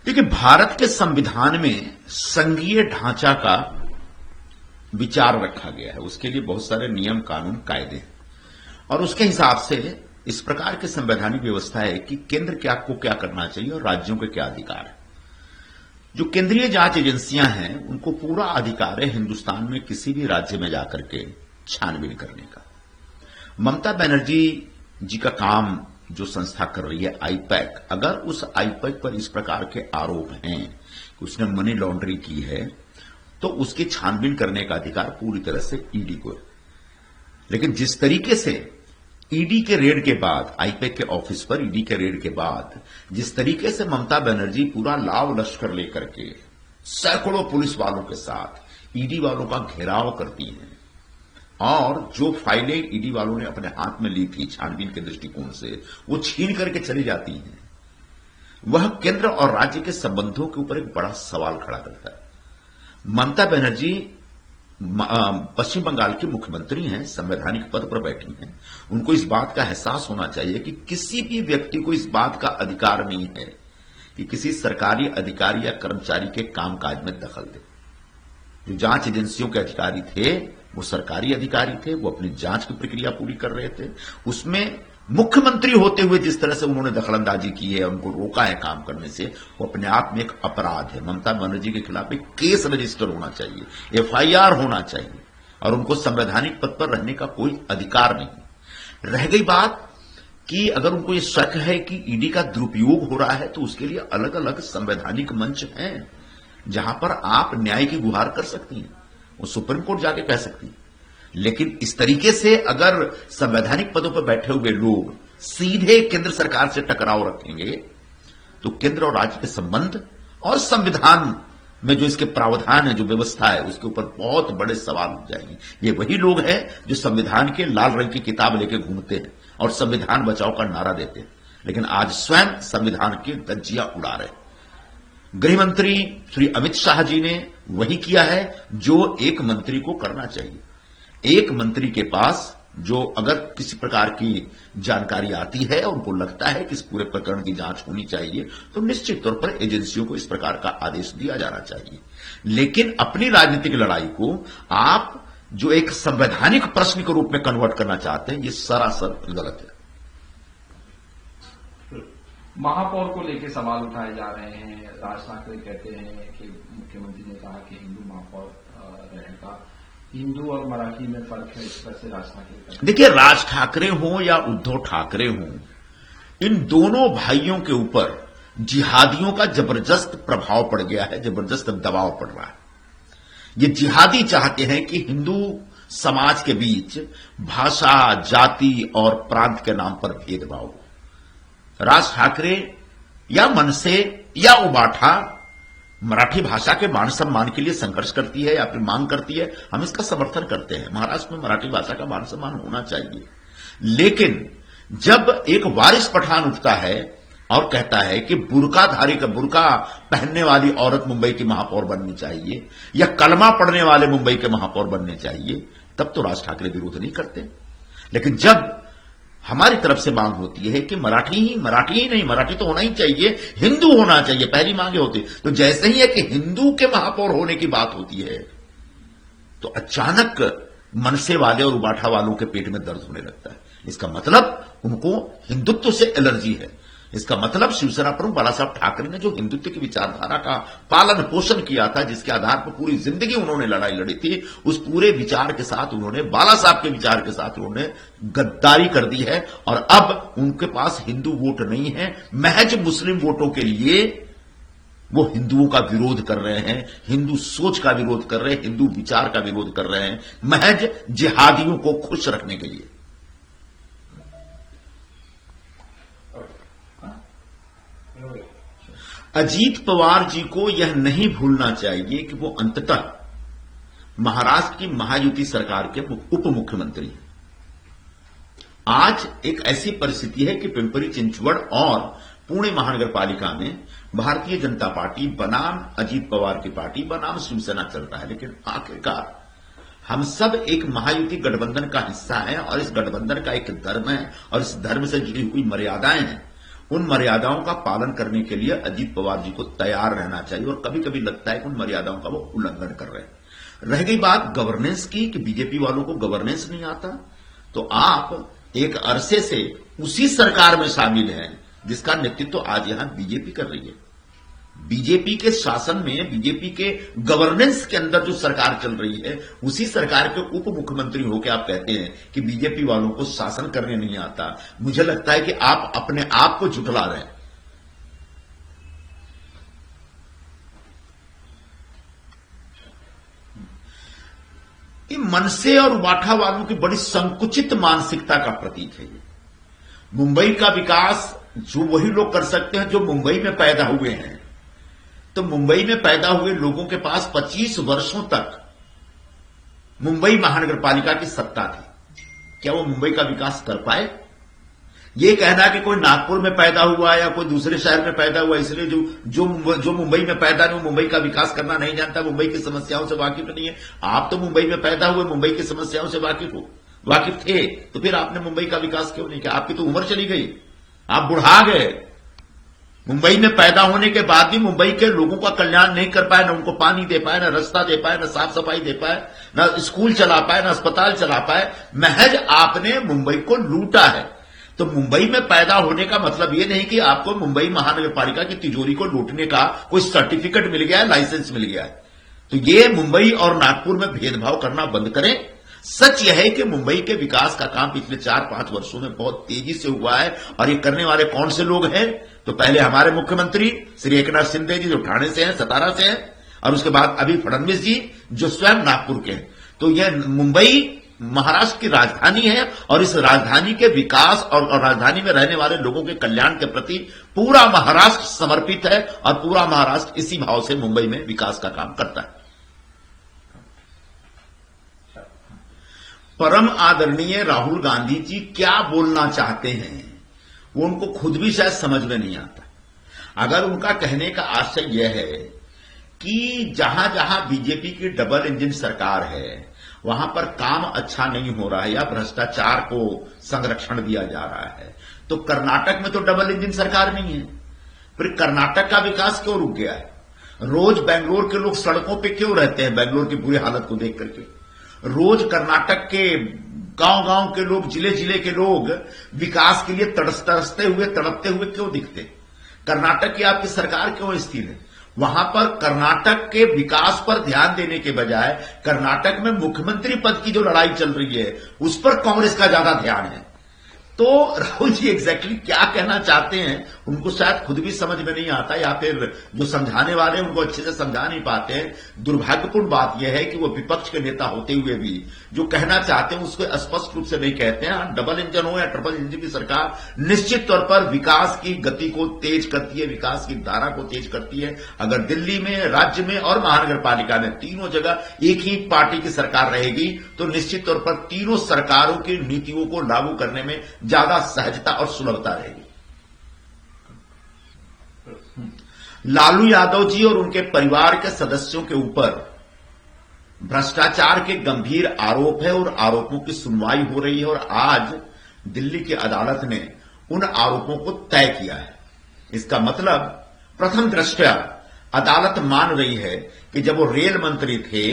देखिए, भारत के संविधान में संघीय ढांचा का विचार रखा गया है। उसके लिए बहुत सारे नियम, कानून, कायदे हैं और उसके हिसाब से इस प्रकार की संवैधानिक व्यवस्था है कि केंद्र को क्या करना चाहिए और राज्यों के क्या अधिकार है। जो केंद्रीय जांच एजेंसियां हैं, उनको पूरा अधिकार है हिंदुस्तान में किसी भी राज्य में जाकर के छानबीन करने का। ममता बनर्जी जी का काम जो संस्था कर रही है आईपैक, अगर उस आईपैक पर इस प्रकार के आरोप हैं कि उसने मनी लॉन्ड्रिंग की है, तो उसकी छानबीन करने का अधिकार पूरी तरह से ईडी को है। लेकिन जिस तरीके से ईडी के रेड के बाद, आईपैक के ऑफिस पर ईडी के रेड के बाद जिस तरीके से ममता बनर्जी पूरा लाव लश्कर लेकर के सैकड़ों पुलिस वालों के साथ ईडी वालों का घेराव करती हैं और जो फाइलें ईडी वालों ने अपने हाथ में ली थी छानबीन के दृष्टिकोण से, वो छीन करके चली जाती हैं, वह केंद्र और राज्य के संबंधों के ऊपर एक बड़ा सवाल खड़ा करता है। ममता बनर्जी पश्चिम बंगाल की मुख्यमंत्री हैं, संवैधानिक पद पर बैठी हैं। उनको इस बात का एहसास होना चाहिए कि किसी भी व्यक्ति को इस बात का अधिकार नहीं है कि किसी सरकारी अधिकारी या कर्मचारी के कामकाज में दखल दे। जो जांच एजेंसियों के अधिकारी थे, वो सरकारी अधिकारी थे, वो अपनी जांच की प्रक्रिया पूरी कर रहे थे। उसमें मुख्यमंत्री होते हुए जिस तरह से उन्होंने दखलंदाजी की है, उनको रोका है काम करने से, वो अपने आप में एक अपराध है। ममता बनर्जी के खिलाफ एक केस रजिस्टर होना चाहिए, एफआईआर होना चाहिए और उनको संवैधानिक पद पर रहने का कोई अधिकार नहीं। रह गई बात कि अगर उनको ये शक है कि ईडी का दुरुपयोग हो रहा है, तो उसके लिए अलग अलग संवैधानिक मंच हैं जहां पर आप न्याय की गुहार कर सकती हैं। वो सुप्रीम कोर्ट जाके कह सकती है। लेकिन इस तरीके से अगर संवैधानिक पदों पर बैठे हुए लोग सीधे केंद्र सरकार से टकराव रखेंगे, तो केंद्र और राज्य के संबंध और संविधान में जो इसके प्रावधान है, जो व्यवस्था है, उसके ऊपर बहुत बड़े सवाल उठ जाएंगे। ये वही लोग हैं जो संविधान के लाल रंग की किताब लेके घूमते हैं और संविधान बचाओ का नारा देते हैं, लेकिन आज स्वयं संविधान की धज्जियां उड़ा रहे हैं। गृह मंत्री श्री अमित शाह जी ने वही किया है जो एक मंत्री को करना चाहिए। एक मंत्री के पास जो अगर किसी प्रकार की जानकारी आती है, उनको लगता है कि इस पूरे प्रकरण की जांच होनी चाहिए, तो निश्चित तौर पर एजेंसियों को इस प्रकार का आदेश दिया जाना चाहिए। लेकिन अपनी राजनीतिक लड़ाई को आप जो एक संवैधानिक प्रश्न के रूप में कन्वर्ट करना चाहते हैं, ये सरासर गलत है। महापौर को लेकर सवाल उठाए जा रहे हैं। राज ठाकरे कहते हैं कि मुख्यमंत्री ने कहा कि हिंदू महापौर रहेगा। हिंदू और मराठी में फर्क है, इस तरह से राज ठाकरे। देखिए, राज ठाकरे हों या उद्धव ठाकरे हों, इन दोनों भाइयों के ऊपर जिहादियों का जबरदस्त प्रभाव पड़ गया है, जबरदस्त दबाव पड़ रहा है। ये जिहादी चाहते हैं कि हिंदू समाज के बीच भाषा, जाति और प्रांत के नाम पर भेदभाव हो। राज ठाकरे या मनसे या उबाठा मराठी भाषा के मान सम्मान के लिए संघर्ष करती है या फिर मांग करती है, हम इसका समर्थन करते हैं। महाराष्ट्र में मराठी भाषा का मान सम्मान होना चाहिए। लेकिन जब एक वारिस पठान उठता है और कहता है कि बुर्का पहनने वाली औरत मुंबई की महापौर बननी चाहिए या कलमा पढ़ने वाले मुंबई के महापौर बनने चाहिए, तब तो राज ठाकरे विरोध नहीं करते। लेकिन जब हमारी तरफ से मांग होती है कि मराठी ही नहीं, मराठी तो होना ही चाहिए, हिंदू होना चाहिए, पहली मांगे होती, तो जैसे ही है कि हिंदू के महापौर होने की बात होती है, तो अचानक मनसे वाले और उबाठा वालों के पेट में दर्द होने लगता है। इसका मतलब उनको हिंदुत्व से एलर्जी है। इसका मतलब शिवसेना प्रमुख बाला साहब ठाकरे ने जो हिंदुत्व की विचारधारा का पालन पोषण किया था, जिसके आधार पर पूरी जिंदगी उन्होंने लड़ाई लड़ी थी, उस पूरे विचार के साथ उन्होंने, बाला साहब के विचार के साथ उन्होंने गद्दारी कर दी है। और अब उनके पास हिंदू वोट नहीं है, महज मुस्लिम वोटों के लिए वो हिंदुओं का विरोध कर रहे हैं, हिंदू सोच का विरोध कर रहे हैं, हिंदू विचार का विरोध कर रहे हैं, महज जिहादियों को खुश रखने के लिए। अजीत पवार जी को यह नहीं भूलना चाहिए कि वो अंततः महाराष्ट्र की महायुति सरकार के उप मुख्यमंत्री हैं। आज एक ऐसी परिस्थिति है कि पिंपरी चिंचवड़ और पुणे महानगर पालिका में भारतीय जनता पार्टी बनाम अजीत पवार की पार्टी बनाम शिवसेना चल रहा है। लेकिन आखिरकार हम सब एक महायुति गठबंधन का हिस्सा हैं और इस गठबंधन का एक धर्म है और इस धर्म से जुड़ी हुई मर्यादाएं हैं। उन मर्यादाओं का पालन करने के लिए अजीत पवार जी को तैयार रहना चाहिए, और कभी कभी लगता है कि उन मर्यादाओं का वो उल्लंघन कर रहे हैं। रह गई बात गवर्नेंस की कि बीजेपी वालों को गवर्नेंस नहीं आता, तो आप एक अरसे से उसी सरकार में शामिल हैं जिसका नेतृत्व आज यहां बीजेपी कर रही है। बीजेपी के शासन में, बीजेपी के गवर्नेंस के अंदर जो सरकार चल रही है, उसी सरकार के उप मुख्यमंत्री होकर आप कहते हैं कि बीजेपी वालों को शासन करने नहीं आता। मुझे लगता है कि आप अपने आप को झुठला रहे हैं। ये मनसे और वाठा वालों की बड़ी संकुचित मानसिकता का प्रतीक है। ये मुंबई का विकास जो वही लोग कर सकते हैं जो मुंबई में पैदा हुए हैं। तो मुंबई में पैदा हुए लोगों के पास 25 वर्षों तक मुंबई महानगर पालिका की सत्ता थी, क्या वो मुंबई का विकास कर पाए? ये कहना कि कोई नागपुर में पैदा हुआ या कोई दूसरे शहर में पैदा हुआ इसलिए जो मुंबई में पैदा नहीं, मुंबई का विकास करना नहीं जानता, मुंबई की समस्याओं से वाकिफ नहीं है। आप तो मुंबई में पैदा हुए, मुंबई की समस्याओं से वाकिफ थे, तो फिर आपने मुंबई का विकास क्यों नहीं किया? आपकी तो उम्र चली गई, आप बुढ़ा गए। मुंबई में पैदा होने के बाद भी मुंबई के लोगों का कल्याण नहीं कर पाए, न उनको पानी दे पाए, न रास्ता दे पाए, न साफ सफाई दे पाए, न स्कूल चला पाए, न अस्पताल चला पाए। महज आपने मुंबई को लूटा है। तो मुंबई में पैदा होने का मतलब यह नहीं कि आपको मुंबई महानगर पालिका की तिजोरी को लूटने का कोई सर्टिफिकेट मिल गया है, लाइसेंस मिल गया है। तो ये मुंबई और नागपुर में भेदभाव करना बंद करें। सच यह है कि मुंबई के विकास का काम पिछले 4-5 वर्षों में बहुत तेजी से हुआ है, और ये करने वाले कौन से लोग हैं? तो पहले हमारे मुख्यमंत्री श्री एकनाथ शिंदे जी जो ठाणे से हैं, सतारा से हैं, और उसके बाद अभी फडणवीस जी जो स्वयं नागपुर के हैं। तो यह मुंबई महाराष्ट्र की राजधानी है, और इस राजधानी के विकास और राजधानी में रहने वाले लोगों के कल्याण के प्रति पूरा महाराष्ट्र समर्पित है, और पूरा महाराष्ट्र इसी भाव से मुंबई में विकास का काम करता है। परम आदरणीय राहुल गांधी जी क्या बोलना चाहते हैं वो उनको खुद भी शायद समझ में नहीं आता। अगर उनका कहने का आशय यह है कि जहां जहां बीजेपी की डबल इंजन सरकार है वहां पर काम अच्छा नहीं हो रहा है या भ्रष्टाचार को संरक्षण दिया जा रहा है, तो कर्नाटक में तो डबल इंजन सरकार नहीं है, फिर कर्नाटक का विकास क्यों रुक गया है? रोज बेंगलोर के लोग सड़कों पे क्यों रहते हैं बेंगलोर की बुरी हालत को देख करके? रोज कर्नाटक के गांव-गांव के लोग, जिले-जिले के लोग विकास के लिए तरसते हुए, तड़पते हुए क्यों दिखते? कर्नाटक की आपकी सरकार क्यों स्थिर है? वहां पर कर्नाटक के विकास पर ध्यान देने के बजाय कर्नाटक में मुख्यमंत्री पद की जो लड़ाई चल रही है उस पर कांग्रेस का ज्यादा ध्यान है। तो राहुल जी एग्जैक्टली क्या कहना चाहते हैं उनको शायद खुद भी समझ में नहीं आता, या फिर जो समझाने वाले उनको अच्छे से समझा नहीं पाते हैं। दुर्भाग्यपूर्ण बात यह है कि वो विपक्ष के नेता होते हुए भी जो कहना चाहते हैं उसको स्पष्ट रूप से नहीं कहते हैं। डबल इंजन हो या ट्रिपल इंजन की सरकार निश्चित तौर पर विकास की गति को तेज करती है, विकास की धारा को तेज करती है। अगर दिल्ली में, राज्य में और महानगर पालिका में तीनों जगह एक ही पार्टी की सरकार रहेगी तो निश्चित तौर पर तीनों सरकारों की नीतियों को लागू करने में ज्यादा सहजता और सुलभता रहेगी। लालू यादव जी और उनके परिवार के सदस्यों के ऊपर भ्रष्टाचार के गंभीर आरोप है और आरोपों की सुनवाई हो रही है, और आज दिल्ली की अदालत ने उन आरोपों को तय किया है। इसका मतलब प्रथम दृष्टया अदालत मान रही है कि जब वो रेल मंत्री थे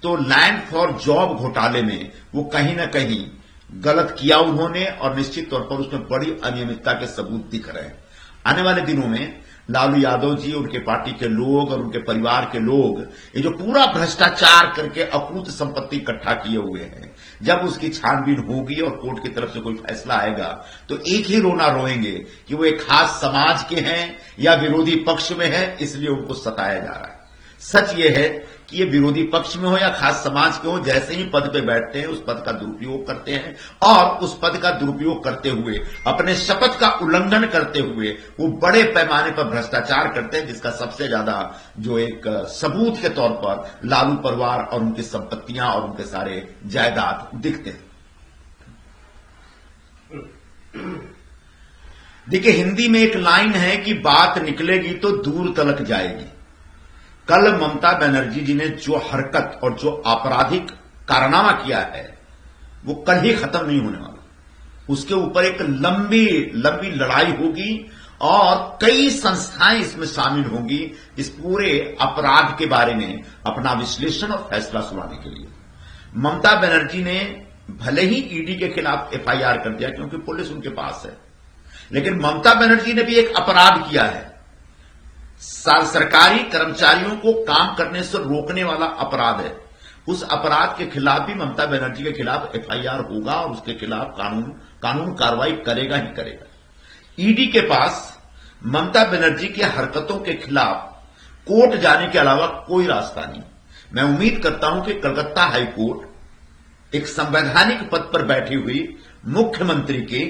तो लैंड फॉर जॉब घोटाले में वो कहीं ना कहीं गलत किया उन्होंने, और निश्चित तौर पर उसमें बड़ी अनियमितता के सबूत दिख रहे हैं। आने वाले दिनों में लालू यादव जी, उनके पार्टी के लोग और उनके परिवार के लोग ये जो पूरा भ्रष्टाचार करके अकूत संपत्ति इकट्ठा किए हुए हैं, जब उसकी छानबीन होगी और कोर्ट की तरफ से कोई फैसला आएगा तो एक ही रोना रोएंगे कि वो एक खास समाज के हैं या विरोधी पक्ष में है, इसलिए उनको सताया जा रहा है। सच ये है कि ये विरोधी पक्ष में हो या खास समाज के हो, जैसे ही पद पे बैठते हैं उस पद का दुरुपयोग करते हैं, और उस पद का दुरुपयोग करते हुए, अपने शपथ का उल्लंघन करते हुए वो बड़े पैमाने पर भ्रष्टाचार करते हैं, जिसका सबसे ज्यादा जो एक सबूत के तौर पर लालू परिवार और उनकी संपत्तियां और उनके सारे जायदाद दिखते हैं। देखिए, हिंदी में एक लाइन है कि बात निकलेगी तो दूर तलक जाएगी। कल ममता बनर्जी जी ने जो हरकत और जो आपराधिक कारनामा किया है वो कल ही खत्म नहीं होने वाला। उसके ऊपर एक लंबी लंबी लड़ाई होगी, और कई संस्थाएं इसमें शामिल होंगी इस पूरे अपराध के बारे में अपना विश्लेषण और फैसला सुनाने के लिए। ममता बनर्जी ने भले ही ईडी के खिलाफ एफआईआर कर दिया क्योंकि पुलिस उनके पास है, लेकिन ममता बनर्जी ने भी एक अपराध किया है। सरकारी कर्मचारियों को काम करने से रोकने वाला अपराध है। उस अपराध के खिलाफ भी ममता बनर्जी के खिलाफ एफआईआर होगा और उसके खिलाफ कानून कार्रवाई करेगा ही करेगा। ईडी के पास ममता बनर्जी की हरकतों के खिलाफ कोर्ट जाने के अलावा कोई रास्ता नहीं। मैं उम्मीद करता हूं कि कलकत्ता हाईकोर्ट एक संवैधानिक पद पर बैठी हुई मुख्यमंत्री के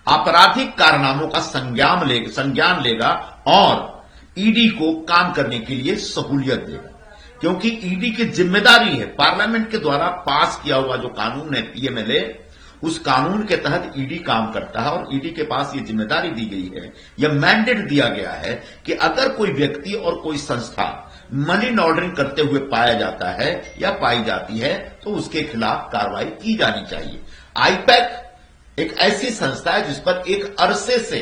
आपराधिक कारनामों का संज्ञान लेगा और ईडी को काम करने के लिए सहूलियत देगा, क्योंकि ईडी की जिम्मेदारी है। पार्लियामेंट के द्वारा पास किया हुआ जो कानून है पीएमएलए, उस कानून के तहत ईडी काम करता है और ईडी के पास ये जिम्मेदारी दी गई है, यह मैंडेट दिया गया है कि अगर कोई व्यक्ति और कोई संस्था मनी लॉन्ड्रिंग करते हुए पाया जाता है या पाई जाती है तो उसके खिलाफ कार्रवाई की जानी चाहिए। आईपैक एक ऐसी संस्था है जिस पर एक अरसे से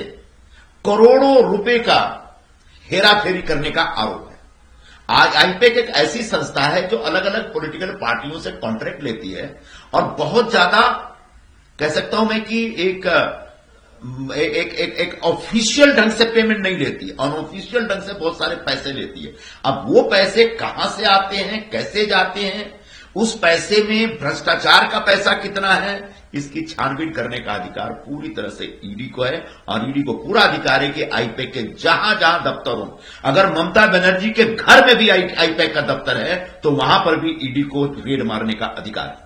करोड़ों रुपए का हेराफेरी करने का आरोप है। आज आईपैक एक ऐसी संस्था है जो अलग अलग पॉलिटिकल पार्टियों से कॉन्ट्रैक्ट लेती है और बहुत ज्यादा कह सकता हूं मैं कि एक ऑफिशियल ढंग से पेमेंट नहीं लेती, अनऑफिशियल ढंग से बहुत सारे पैसे लेती है। अब वो पैसे कहां से आते हैं, कैसे जाते हैं, उस पैसे में भ्रष्टाचार का पैसा कितना है, इसकी छानबीन करने का अधिकार पूरी तरह से ईडी को है और ईडी को पूरा अधिकार है कि आईपैक के जहां जहां दफ्तर हो, अगर ममता बनर्जी के घर में भी आईपैक का दफ्तर है तो वहां पर भी ईडी को रेड मारने का अधिकार है।